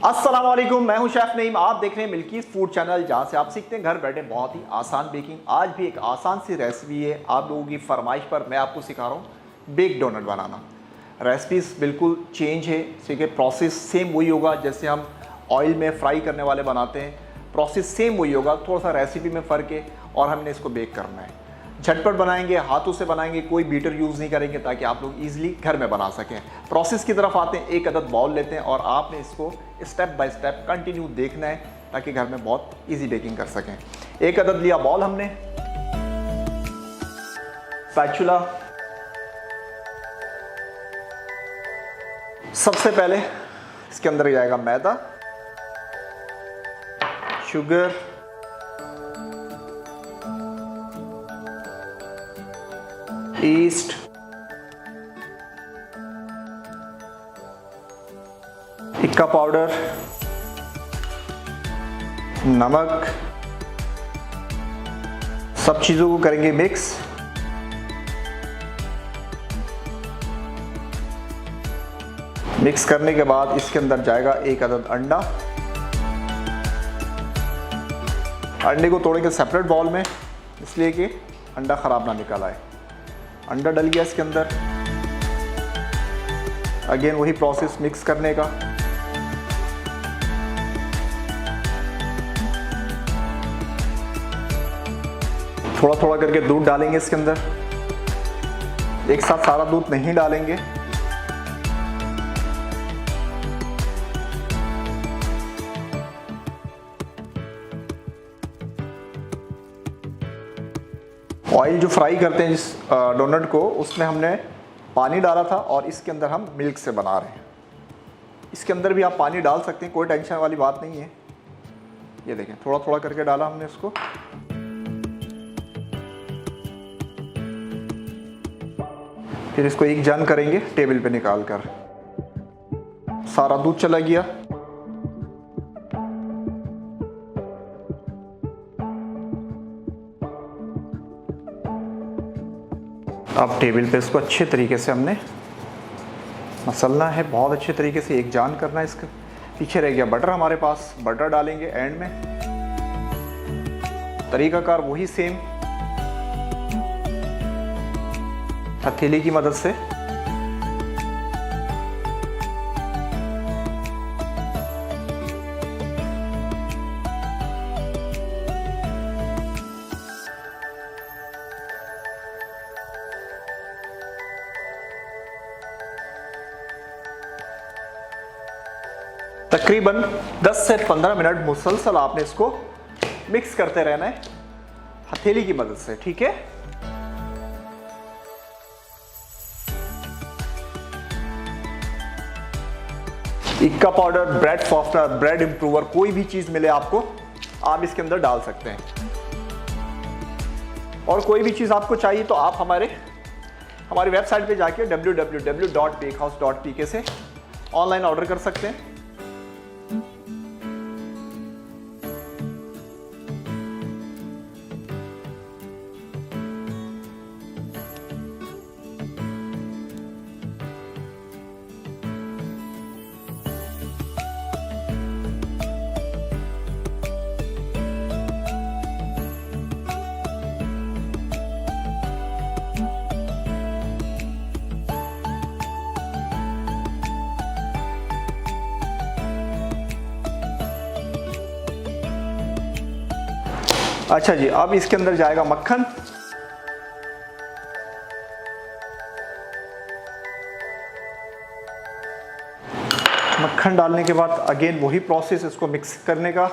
अस्सलाम वालेकुम, मैं हूं शेफ नईम। आप देख रहे हैं मिल्कीज़ फूड चैनल, जहां से आप सीखते हैं घर बैठे बहुत ही आसान बेकिंग। आज भी एक आसान सी रेसिपी है, आप लोगों की फरमाइश पर मैं आपको सिखा रहा हूं बेक डोनट बनाना। रेसिपीज बिल्कुल चेंज है, ठीक है। प्रोसेस सेम वही होगा जैसे हम ऑयल में फ्राई करने वाले बनाते हैं, प्रोसेस सेम वही होगा, थोड़ा सा रेसिपी में फ़र्क है और हमने इसको बेक करना है। झटपट बनाएंगे, हाथों से बनाएंगे, कोई बीटर यूज़ नहीं करेंगे ताकि आप लोग इजीली घर में बना सकें। प्रोसेस की तरफ आते हैं। एक अदद बाउल लेते हैं और आपने इसको स्टेप बाय स्टेप कंटिन्यू देखना है ताकि घर में बहुत इजी बेकिंग कर सकें। एक अदद लिया बाउल हमने, स्पैचुला। सबसे पहले इसके अंदर जाएगा मैदा, शुगर, ईस्ट, इक्का पाउडर, नमक। सब चीज़ों को करेंगे मिक्स। मिक्स करने के बाद इसके अंदर जाएगा एक अदद अंडा। अंडे को तोड़ेंगे सेपरेट बाउल में, इसलिए कि अंडा ख़राब ना निकल आए। अंडा डल गया इसके अंदर। अगेन वही प्रोसेस मिक्स करने का। थोड़ा थोड़ा करके दूध डालेंगे इसके अंदर, एक साथ सारा दूध नहीं डालेंगे। ऑयल जो फ्राई करते हैं जिस डोनट को, उसमें हमने पानी डाला था और इसके अंदर हम मिल्क से बना रहे हैं। इसके अंदर भी आप पानी डाल सकते हैं, कोई टेंशन वाली बात नहीं है। ये देखें, थोड़ा थोड़ा करके डाला हमने इसको। फिर इसको एक जन करेंगे टेबल पे निकाल कर। सारा दूध चला गया। अब टेबल पे इसको अच्छे तरीके से हमने मसलना है, बहुत अच्छे तरीके से एक जान करना है। इसका पीछे रह गया बटर हमारे पास, बटर डालेंगे एंड में। तरीकाकार वही सेम, हथेली की मदद से। तकरीबन 10 से 15 मिनट मुसलसल आपने इसको मिक्स करते रहना है हथेली की मदद से, ठीक है। इक्का पाउडर, ब्रेड सॉफ्टनर, ब्रेड इंप्रूवर, कोई भी चीज मिले आपको, आप इसके अंदर डाल सकते हैं। और कोई भी चीज आपको चाहिए तो आप हमारी वेबसाइट पे जाके www.bakehouse.pk से ऑनलाइन ऑर्डर कर सकते हैं। अच्छा जी, अब इसके अंदर जाएगा मक्खन। मक्खन डालने के बाद अगेन वही प्रोसेस, इसको मिक्स करने का।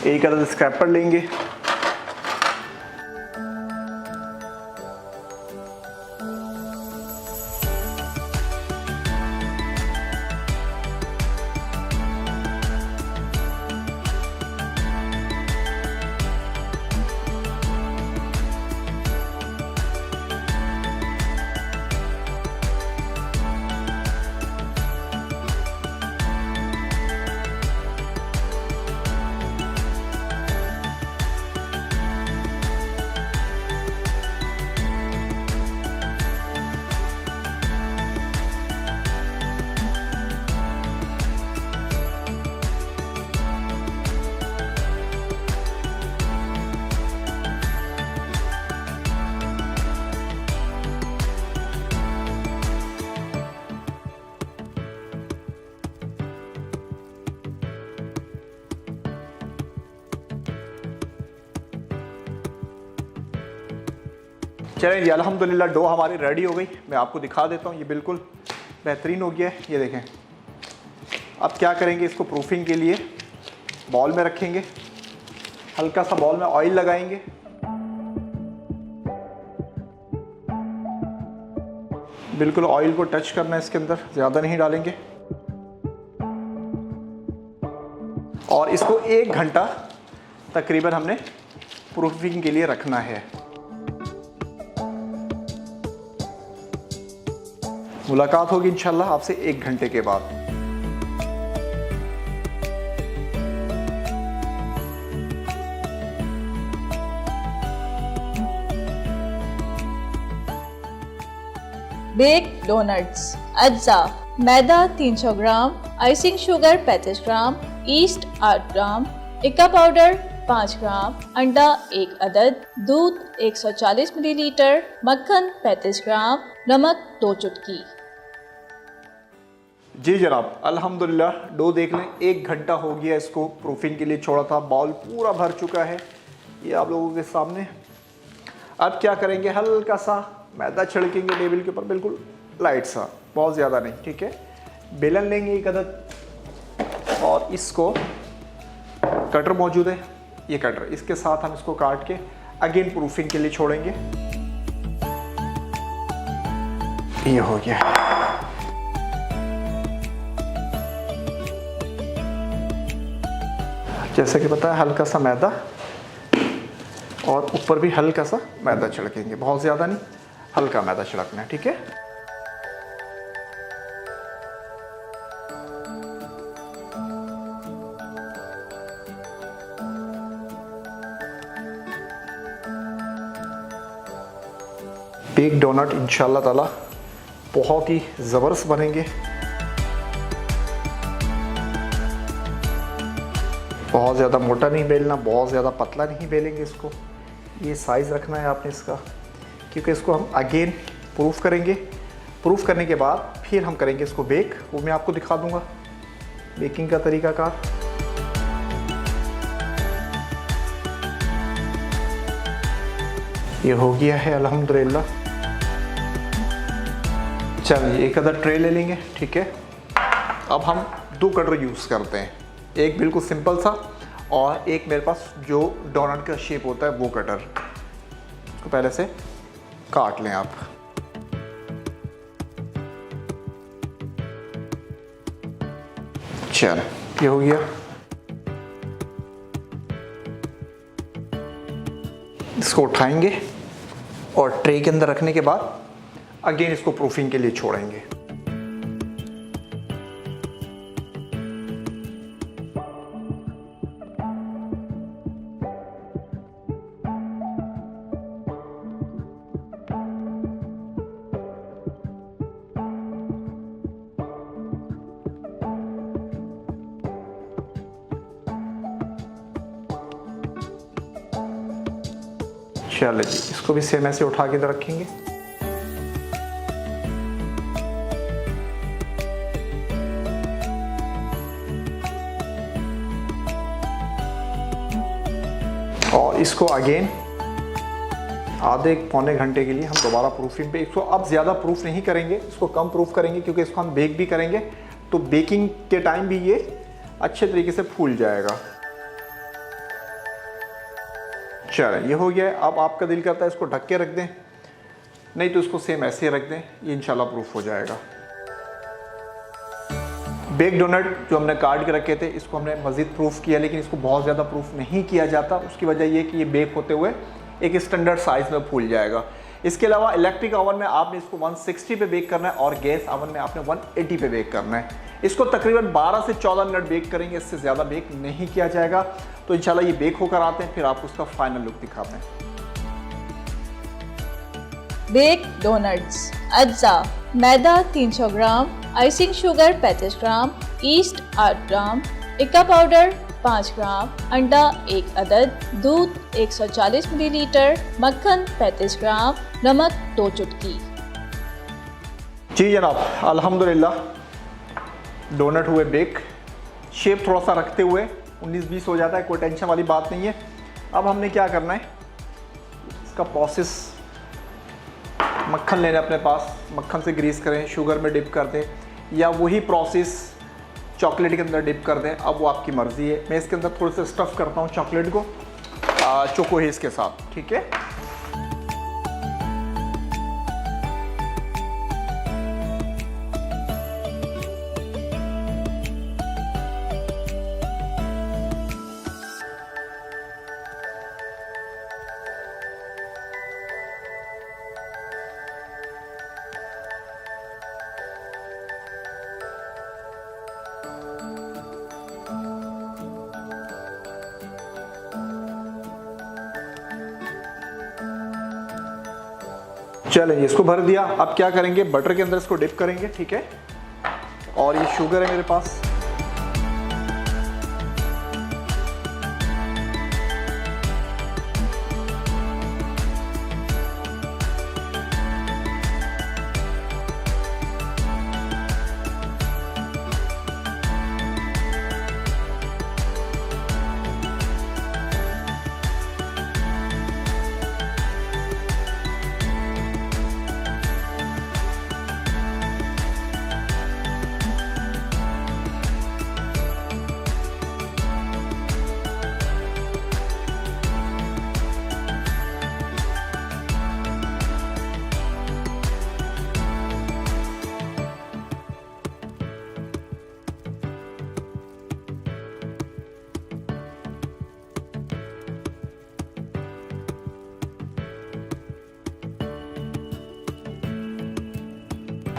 एक अदद स्क्रैपर लेंगे, चलें जी, अल्हम्दुलिल्लाह डो हमारी रेडी हो गई। मैं आपको दिखा देता हूँ, ये बिल्कुल बेहतरीन हो गया है। ये देखें। अब क्या करेंगे, इसको प्रूफिंग के लिए बॉल में रखेंगे, हल्का सा बॉल में ऑयल लगाएंगे, बिल्कुल ऑयल को टच करना है इसके अंदर, ज़्यादा नहीं डालेंगे। और इसको 1 घंटा तकरीबन हमने प्रूफिंग के लिए रखना है। मुलाकात होगी इंशाल्लाह आपसे 1 घंटे के बाद। Baked donuts. अज्जा: मैदा 300 gram, icing sugar 35 gram, yeast 8 gram, इक्का पाउडर 5 ग्राम, अंडा 1 अदद, दूध 140 मिलीलीटर, मक्खन 35 ग्राम, नमक 2 चुटकी। जी जनाब, अल्हम्दुलिल्लाह डो देख लें, 1 घंटा हो गया इसको प्रूफिंग के लिए छोड़ा था। बाउल पूरा भर चुका है, ये आप लोगों के सामने। अब क्या करेंगे, हल्का सा मैदा छिड़केंगे टेबल के ऊपर, बिल्कुल लाइट सा, बहुत ज़्यादा नहीं, ठीक है। बेलन लेंगे 1 अदद और इसको, कटर मौजूद है, ये कटर, इसके साथ हम इसको काट के अगेन प्रूफिंग के लिए छोड़ेंगे। ये हो गया। जैसा कि पता है, हल्का सा मैदा और ऊपर भी हल्का सा मैदा छिड़केंगे, बहुत ज़्यादा नहीं, हल्का मैदा छिड़कना है, ठीक है। बेक डोनट इंशाल्लाह ताला बहुत ही ज़बरदस्त बनेंगे। बहुत ज़्यादा मोटा नहीं बेलना, बहुत ज़्यादा पतला नहीं बेलेंगे इसको। ये साइज़ रखना है आपने इसका, क्योंकि इसको हम अगेन प्रूफ करेंगे। प्रूफ करने के बाद फिर हम करेंगे इसको बेक, वो मैं आपको दिखा दूंगा बेकिंग का तरीकाकार। ये हो गया है अल्हम्दुलिल्लाह। चलिए 1 अदद ट्रे ले लेंगे, ठीक है। अब हम 2 कटर यूज़ करते हैं, एक बिल्कुल सिंपल सा और एक मेरे पास जो डोनट का शेप होता है वो कटर। इसको पहले से काट लें आप। चल, ये हो गया। इसको उठाएंगे और ट्रे के अंदर रखने के बाद अगेन इसको प्रूफिंग के लिए छोड़ेंगे। चलो जी, इसको भी सेम ऐसे उठा के इधर रखेंगे। और इसको अगेन आधे पौने घंटे के लिए हम दोबारा प्रूफिंग पे, इसको अब ज़्यादा प्रूफ नहीं करेंगे, इसको कम प्रूफ करेंगे, क्योंकि इसको हम बेक भी करेंगे तो बेकिंग के टाइम भी ये अच्छे तरीके से फूल जाएगा। चलें, ये हो गया है। अब आपका दिल करता है इसको ढक के रख दें, नहीं तो इसको सेम ऐसे रख दें, ये इंशाल्लाह प्रूफ हो जाएगा। बेक डोनट जो हमने काट के रखे थे, इसको हमने मज़ीद प्रूफ किया, लेकिन इसको बहुत ज़्यादा प्रूफ नहीं किया जाता। उसकी वजह ये कि ये बेक होते हुए एक स्टैंडर्ड साइज़ में फूल जाएगा। इसके अलावा इलेक्ट्रिक ओवन में आपने इसको 160 पे बेक करना है और गैस ओवन में आपने 180 पे बेक करना है। इसको तकरीबन 12 से 14 मिनट बेक करेंगे, इससे ज़्यादा बेक नहीं किया जाएगा। तो इंशाल्लाह ये बेक होकर आते हैं, फिर आपको उसका फाइनल लुक दिखाते हैं। Bake donuts. अज्जा: मैदा 300 gram, icing sugar 35 gram, yeast 8 gram, इक्का पाउडर 5 ग्राम, अंडा 1 अदद, दूध 140 मिलीलीटर, मक्खन 35 ग्राम, नमक 2 चुटकी। जी जनाब, अल्हम्दुलिल्लाह डोनट हुए बेक। शेप थोड़ा सा रखते हुए 19-20 हो जाता है, कोई टेंशन वाली बात नहीं है। अब हमने क्या करना है, इसका प्रोसेस मक्खन लेना अपने पास, मक्खन से ग्रीस करें, शुगर में डिप कर दें या वही प्रोसेस चॉकलेट के अंदर डिप कर दें, अब वो आपकी मर्ज़ी है। मैं इसके अंदर थोड़ा सा स्टफ़ करता हूँ चॉकलेट को चोको हेज़ के साथ, ठीक है। चलें, इसको भर दिया। अब क्या करेंगे, बटर के अंदर इसको डिप करेंगे, ठीक है। और ये शुगर है मेरे पास,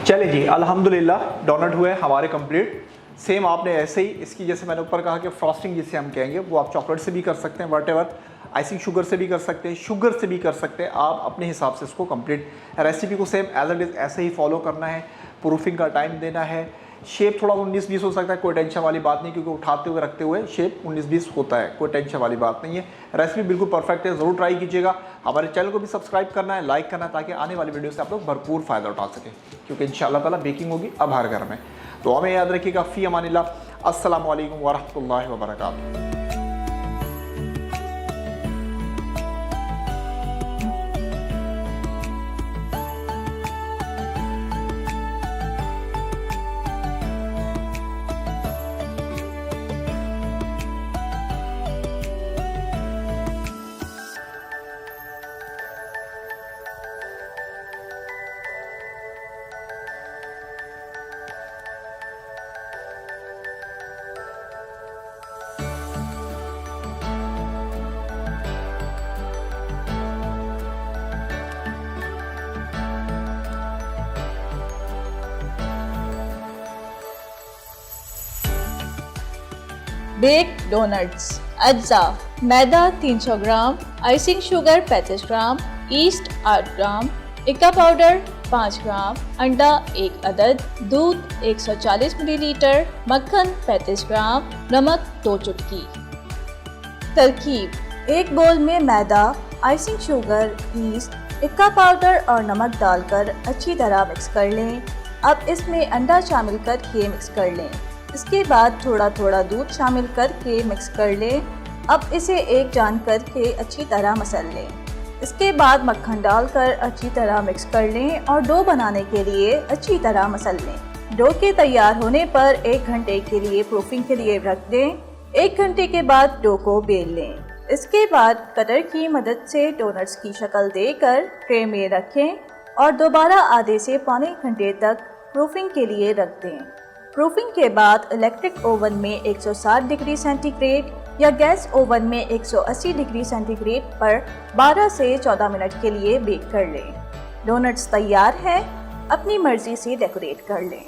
चले जी, अल्हम्दुलिल्लाह डोनट हुए हमारे कंप्लीट। सेम आपने ऐसे ही इसकी, जैसे मैंने ऊपर कहा कि फ्रॉस्टिंग जिसे हम कहेंगे, वो आप चॉकलेट से भी कर सकते हैं, वट आइसिंग शुगर से भी कर सकते हैं, शुगर से भी कर सकते हैं। आप अपने हिसाब से इसको कंप्लीट रेसिपी को सेम एज इट इज़ ऐसे ही फॉलो करना है। प्रूफिंग का टाइम देना है। शेप थोड़ा 19-20 हो सकता है, कोई टेंशन वाली बात नहीं, क्योंकि उठाते हुए रखते हुए शेप 19-20 होता है, कोई टेंशन वाली बात नहीं है। रेसिपी बिल्कुल परफेक्ट है, ज़रूर ट्राई कीजिएगा। हमारे चैनल को भी सब्सक्राइब करना है, लाइक करना है, ताकि आने वाली वीडियो से आप लोग भरपूर फ़ायदा उठा सकें, क्योंकि इंशाअल्लाह ताला बेकिंग होगी अब हर घर में। तो हमें याद रखिएगा। फ़ी अमानिल्लाह। अस्सलामु अलैकुम व रहमतुल्लाहि व बरकातुहू। Baked donuts. अज्जा मैदा 300 gram, icing sugar 35 gram, yeast 8 gram, इक्का पाउडर 5 ग्राम, अंडा 1 अदद, दूध 140 मिलीलीटर, मक्खन 35 ग्राम, नमक 2 चुटकी। तरकीब: एक बोल में मैदा, आइसिंग शुगर, ईस्ट, इक्का पाउडर और नमक डालकर अच्छी तरह मिक्स कर लें। अब इसमें अंडा शामिल करके मिक्स कर लें। इसके बाद थोड़ा थोड़ा दूध शामिल करके मिक्स कर लें। अब इसे एक जान करके अच्छी तरह मसल लें। इसके बाद मक्खन डालकर अच्छी तरह मिक्स कर लें और डो बनाने के लिए अच्छी तरह मसल लें। डो के तैयार होने पर 1 घंटे के लिए प्रूफिंग के लिए रख दें। 1 घंटे के बाद डो को बेल लें। इसके बाद कटर की मदद से डोनट्स की शक्ल देकर ट्रे में रखें और दोबारा आधे से पौने घंटे तक प्रूफिंग के लिए रख दें। प्रूफिंग के बाद इलेक्ट्रिक ओवन में 160 डिग्री सेंटीग्रेड या गैस ओवन में 180 डिग्री सेंटीग्रेड पर 12 से 14 मिनट के लिए बेक कर लें। डोनट्स तैयार हैं, अपनी मर्जी से डेकोरेट कर लें।